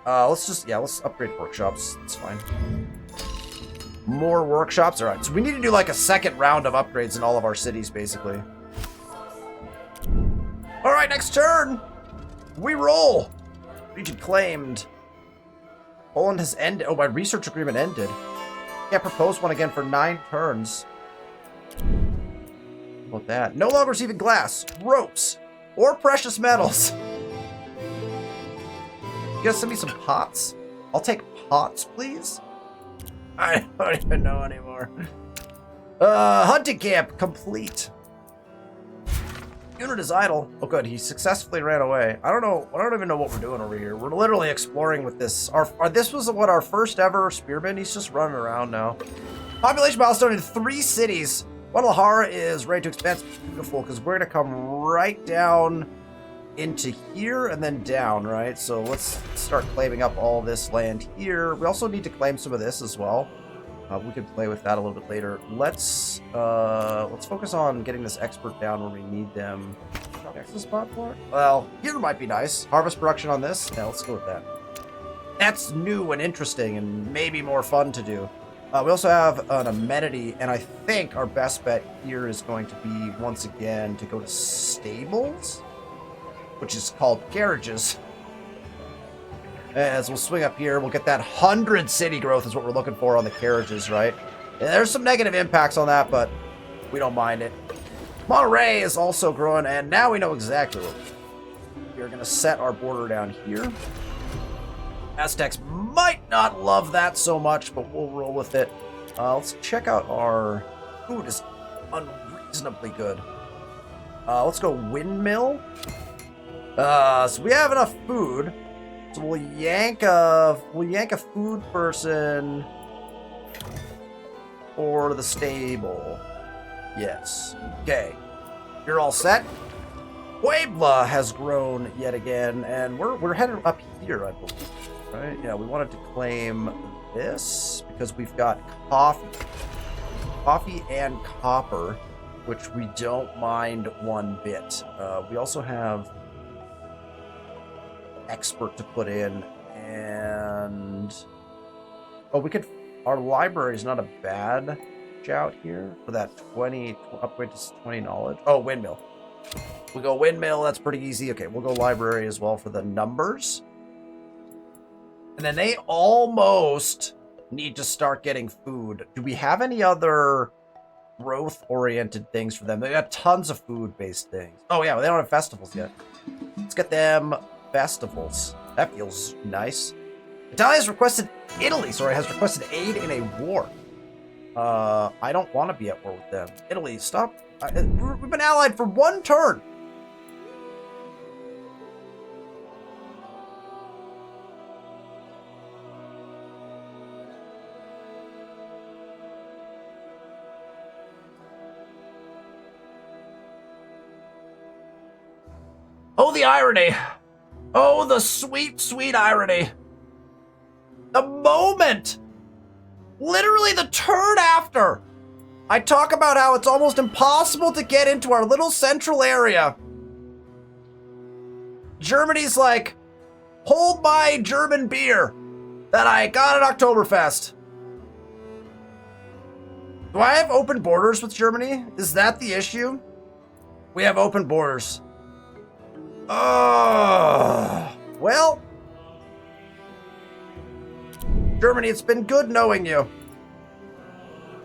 Let's upgrade workshops. That's fine. More workshops. All right, so we need to do like a second round of upgrades in all of our cities, basically. All right, next turn. We roll. Region claimed. Poland has ended. Oh, my research agreement ended. Yeah, propose one again for 9 turns. How about that? No longer receiving glass, ropes, or precious metals. You guys send me some pots? I'll take pots, please. I don't even know anymore. Hunting camp complete. Unit is idle. Oh, good. He successfully ran away. I don't know. I don't even know what we're doing over here. We're literally exploring with this. This was what our first ever spearman. He's just running around now. Population milestone in 3 cities. Guadalajara is ready to expand. It's beautiful because we're gonna come right down into here and then down, right? So let's start claiming up all this land here. We also need to claim some of this as well. We could play with that a little bit later. Let's focus on getting this expert down where we need them. Next spot for it? Well, here might be nice. Harvest production on this? Yeah, let's go with that. That's new and interesting and maybe more fun to do. We also have an amenity, and I think our best bet here is going to be, once again, to go to stables, which is called garages. As we'll swing up here, we'll get that 100 city growth is what we're looking for on the carriages, right? And there's some negative impacts on that, but we don't mind it. Monterey is also growing, and now we know exactly what we're going to set our border down here. Aztecs might not love that so much, but we'll roll with it. Let's check out our food is unreasonably good. Let's go windmill. So we have enough food. So we'll yank a food person for the stable. Yes. Okay. You're all set. Puebla has grown yet again, and we're headed up here, I believe. Right? Yeah, we wanted to claim this because we've got coffee and copper, which we don't mind one bit. We also have expert to put in, and our library is not a bad shout here for that 20 upgrade to 20 knowledge. Oh, windmill. We'll go windmill. That's pretty easy. Okay, we'll go library as well for the numbers. And then they almost need to start getting food. Do we have any other growth-oriented things for them? They got tons of food-based things. Oh yeah, well, they don't have festivals yet. Let's get them festivals. That feels nice. Italy has requested has requested aid in a war. I don't want to be at war with them. Italy, stop. We've been allied for 1 turn. Oh, the irony. Oh, the sweet, sweet irony. The moment, literally the turn after, I talk about how it's almost impossible to get into our little central area. Germany's like, hold my German beer that I got at Oktoberfest. Do I have open borders with Germany? Is that the issue? We have open borders. Well, Germany, it's been good knowing you.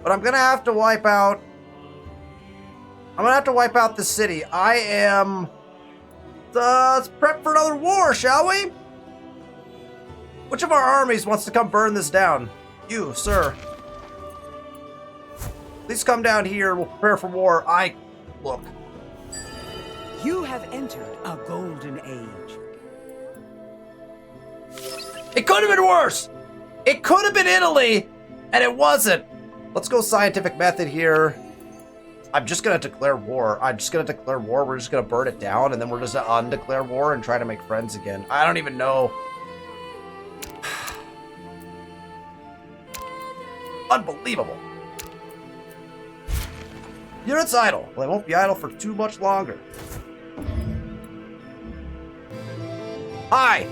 But I'm gonna have to wipe out this city. I am... let's prep for another war, shall we? Which of our armies wants to come burn this down? You, sir. Please come down here. We'll prepare for war. Look. You have entered a golden age. It could have been worse. It could have been Italy, and it wasn't. Let's go scientific method here. I'm just going to declare war. We're just going to burn it down, and then we're just going to undeclare war and try to make friends again. I don't even know. Unbelievable. Units idle. Well, they won't be idle for too much longer. Hi.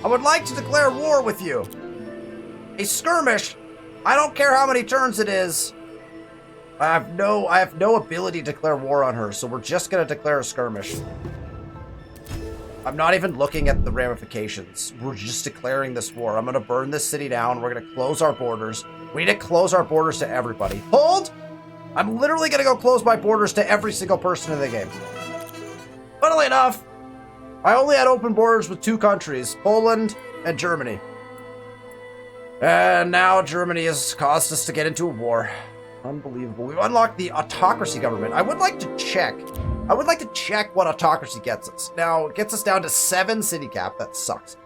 I would like to declare war with you. A skirmish. I don't care how many turns it is. I have no ability to declare war on her, so we're just gonna declare a skirmish. I'm not even looking at the ramifications. We're just declaring this war. I'm gonna burn this city down. We're gonna close our borders. We need to close our borders to everybody. Hold! I'm literally gonna go close my borders to every single person in the game. Funnily enough, I only had open borders with 2 countries, Poland and Germany. And now Germany has caused us to get into a war. Unbelievable. We've unlocked the autocracy government. I would like to check. What autocracy gets us. Now, it gets us down to 7 city cap. That sucks.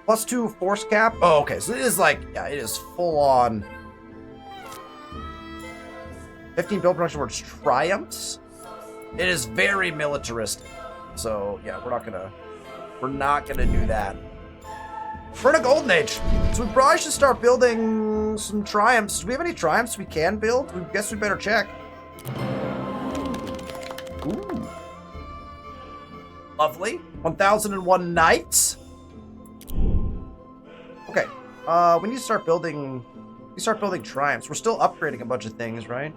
+2 force cap. Oh, okay. So it is like, yeah, it is full on. 15 build production towards triumphs. It is very militaristic. So yeah, we're not gonna do that. We're in a golden age, so we probably should start building some triumphs. Do we have any triumphs we can build? I guess we better check. Ooh. Lovely. 1001 knights. Okay. We need to start building. Triumphs. We're still upgrading a bunch of things, right?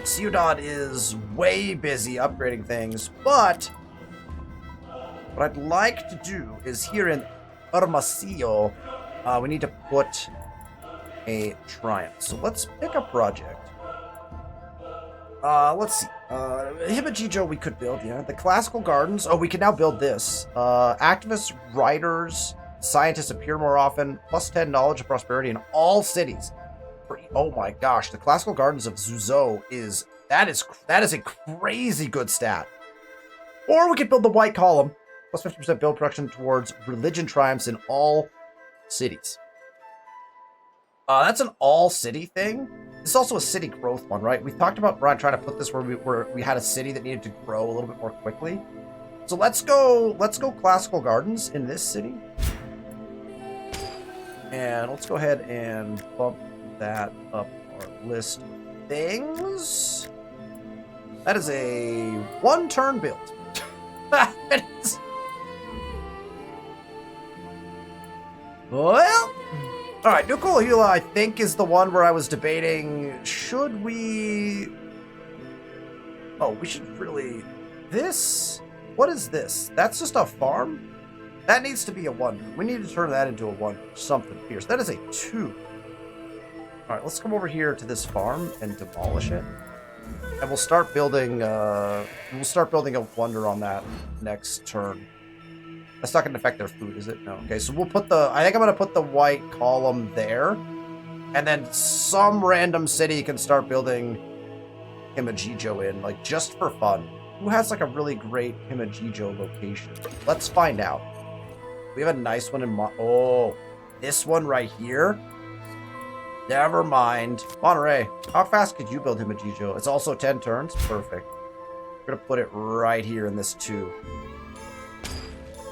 Ciudad is way busy upgrading things, but what I'd like to do is here in Hermosillo, we need to put a triumph. So let's pick a project. Let's see. Hibajijo we could build, yeah. The classical gardens. Oh, we can now build this. Activists, writers, scientists appear more often. +10 knowledge and prosperity in all cities. Oh my gosh, the classical gardens of Zuzhou is a crazy good stat. Or we could build the white column. +50% build production towards religion triumphs in all cities. That's an all city thing. It's also a city growth one, right? We talked about Brian trying to put this where we had a city that needed to grow a little bit more quickly. So let's go classical gardens in this city. And let's go ahead and bump that up our list of things. That is a 1-turn build. Well, all right, Nuku'alofa, I think, is the one where I was debating, should we... Oh, we should really... This? What is this? That's just a farm? That needs to be a 1. We need to turn that into a 1. Something fierce. That is a 2. All right, let's come over here to this farm and demolish it. And we'll start building a wonder on that next turn. That's not going to affect their food, is it? No. Okay, so we'll put I think I'm going to put the white column there. And then some random city can start building Himajijo in, like, just for fun. Who has, like, a really great Himajijo location? Let's find out. We have a nice one in oh, this one right here? Never mind. Monterey, how fast could you build Himajijo? It's also 10 turns. Perfect. We're going to put it right here in this 2.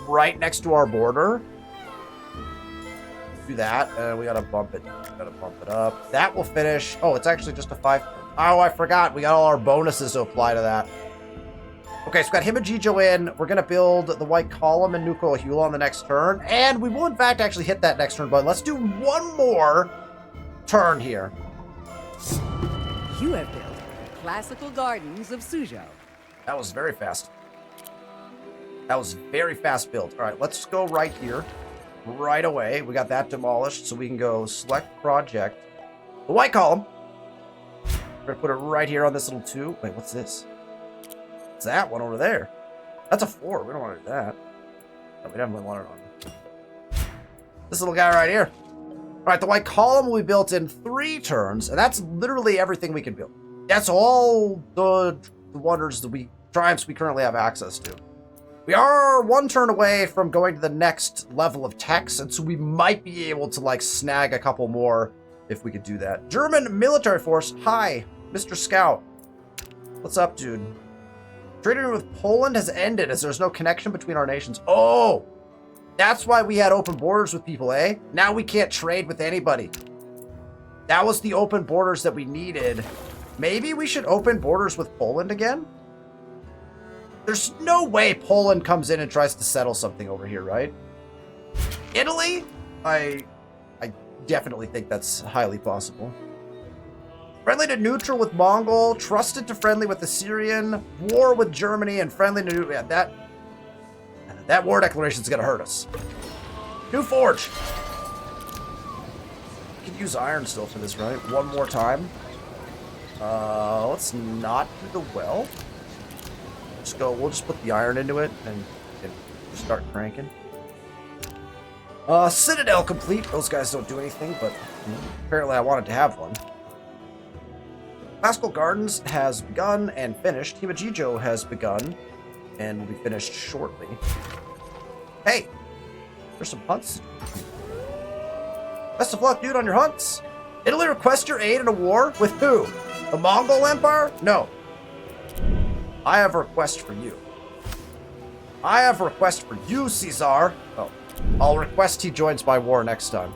Right next to our border. Do that. We gotta bump it. Up. That will finish. Oh, it's actually just a 5. Oh, I forgot. We got all our bonuses to apply to that. Okay, so we got Himajijo in. We're gonna build the white column in Nuku'alofa on the next turn. And we will in fact actually hit that next turn, but let's do one more turn here. You have built the classical gardens of Suzhou. That was very fast. That was very fast build. All right, let's go right here. Right away. We got that demolished, so we can go select project. The white column. We're going to put it right here on this little 2. Wait, what's this? What's that one over there? That's a 4. We don't want to do that. No, we definitely want it on this little guy right here. All right, the white column will be built in 3 turns, and that's literally everything we can build. That's all the wonders, triumphs we currently have access to. We are 1 turn away from going to the next level of techs, and so we might be able to, like, snag a couple more if we could do that. German military force. Hi, Mr. Scout. What's up, dude? Trading with Poland has ended as there's no connection between our nations. Oh, that's why we had open borders with people, eh? Now we can't trade with anybody. That was the open borders that we needed. Maybe we should open borders with Poland again? There's no way Poland comes in and tries to settle something over here, right? Italy? I definitely think that's highly possible. Friendly to neutral with Mongol, trusted to friendly with Assyrian, war with Germany, and friendly to... Yeah, that war declaration is going to hurt us. New forge. We can use iron still for this, right? One more time. Let's not do the well. We'll just put the iron into it and start cranking. Citadel complete. Those guys don't do anything, but Apparently I wanted to have one. Classical Gardens has begun and finished. Himajijo has begun and will be finished shortly. Hey, there's some hunts. Best of luck, dude, on your hunts. Italy request your aid in a war? With who? The Mongol Empire? No. I have a request for you. I have a request for you, Caesar. Oh, I'll request he joins my war next time.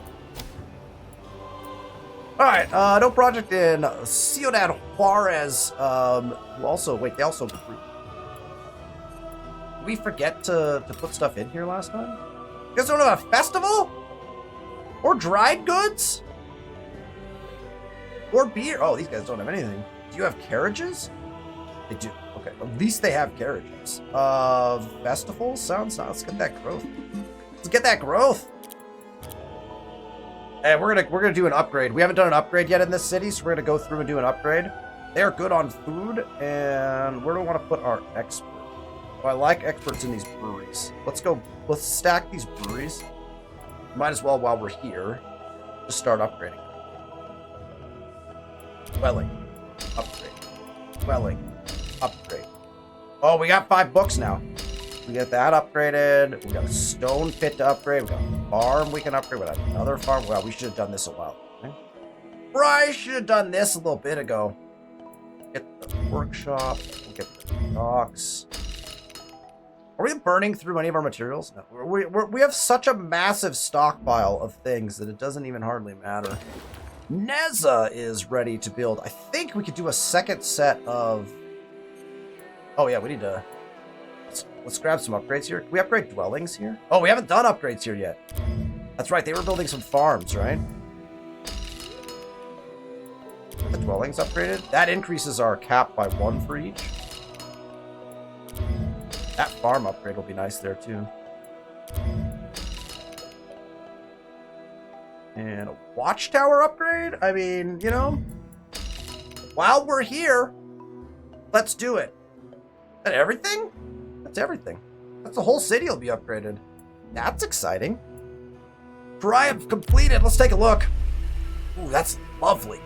Alright, no project in Ciudad Juarez. Who also, wait, they also recruit. Did we forget to put stuff in here last time? You guys don't have a festival? Or dried goods? Or beer? Oh, these guys don't have anything. Do you have carriages? They do. Okay, at least they have carriages. Festivals? Sounds nice. Let's get that growth. Let's get that growth. And we're gonna do an upgrade. We haven't done an upgrade yet in this city, so we're gonna go through and do an upgrade. They are good on food, and where do we want to put our expert? Oh, I like experts in these breweries. Let's stack these breweries. Might as well, while we're here, just start upgrading. Dwelling. Upgrade. Dwelling. Upgrade. Oh, we got 5 books now. We get that upgraded. We got a stone pit to upgrade. We got a farm we can upgrade. We got another farm. Well, we should have done this a while ago. I should have done this a little bit ago. Get the workshop. We'll get the docks. Are we burning through any of our materials? No. We have such a massive stockpile of things that it doesn't even hardly matter. Neza is ready to build. I think we could do a second set of... Oh, yeah, we need to... Let's grab some upgrades here. Can we upgrade dwellings here? Oh, we haven't done upgrades here yet. That's right, they were building some farms, right? The dwellings upgraded. That increases our cap by 1 for each. That farm upgrade will be nice there, too. And a watchtower upgrade? I mean, you know, while we're here, let's do it. Is that everything? That's everything. That's the whole city will be upgraded. That's exciting. Triumph completed. Let's take a look. Ooh, that's lovely.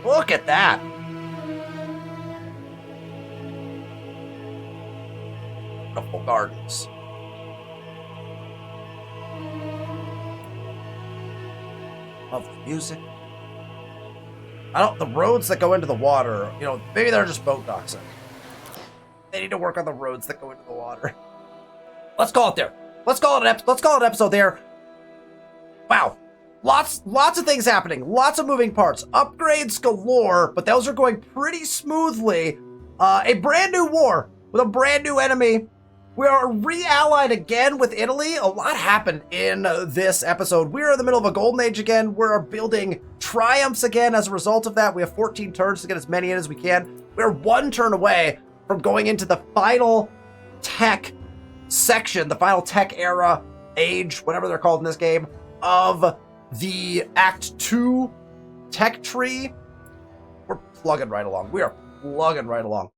Look at that. Beautiful gardens. Love the music. The roads that go into the water, you know, maybe they're just boat docks. They need to work on the roads that go into the water. Let's call it there. Let's call it an episode there. Wow. Lots of things happening. Lots of moving parts. Upgrades galore, but those are going pretty smoothly. A brand new war with a brand new enemy. We are re-allied again with Italy. A lot happened in this episode. We're in the middle of a golden age again. We're building triumphs again as a result of that. We have 14 turns to get as many in as we can. We're 1 turn away from going into the final tech section, the final tech era, age, whatever they're called in this game, of the Act 2 tech tree. We're plugging right along. We are plugging right along.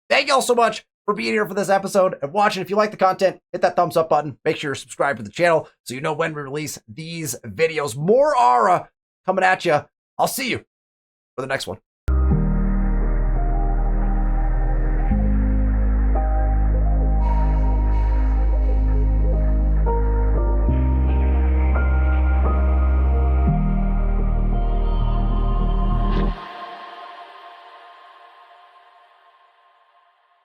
Thank you all so much for being here for this episode and watching. If you like the content, hit that thumbs up button. Make sure you're subscribed to the channel so you know when we release these videos. More Ara coming at you. I'll see you for the next one.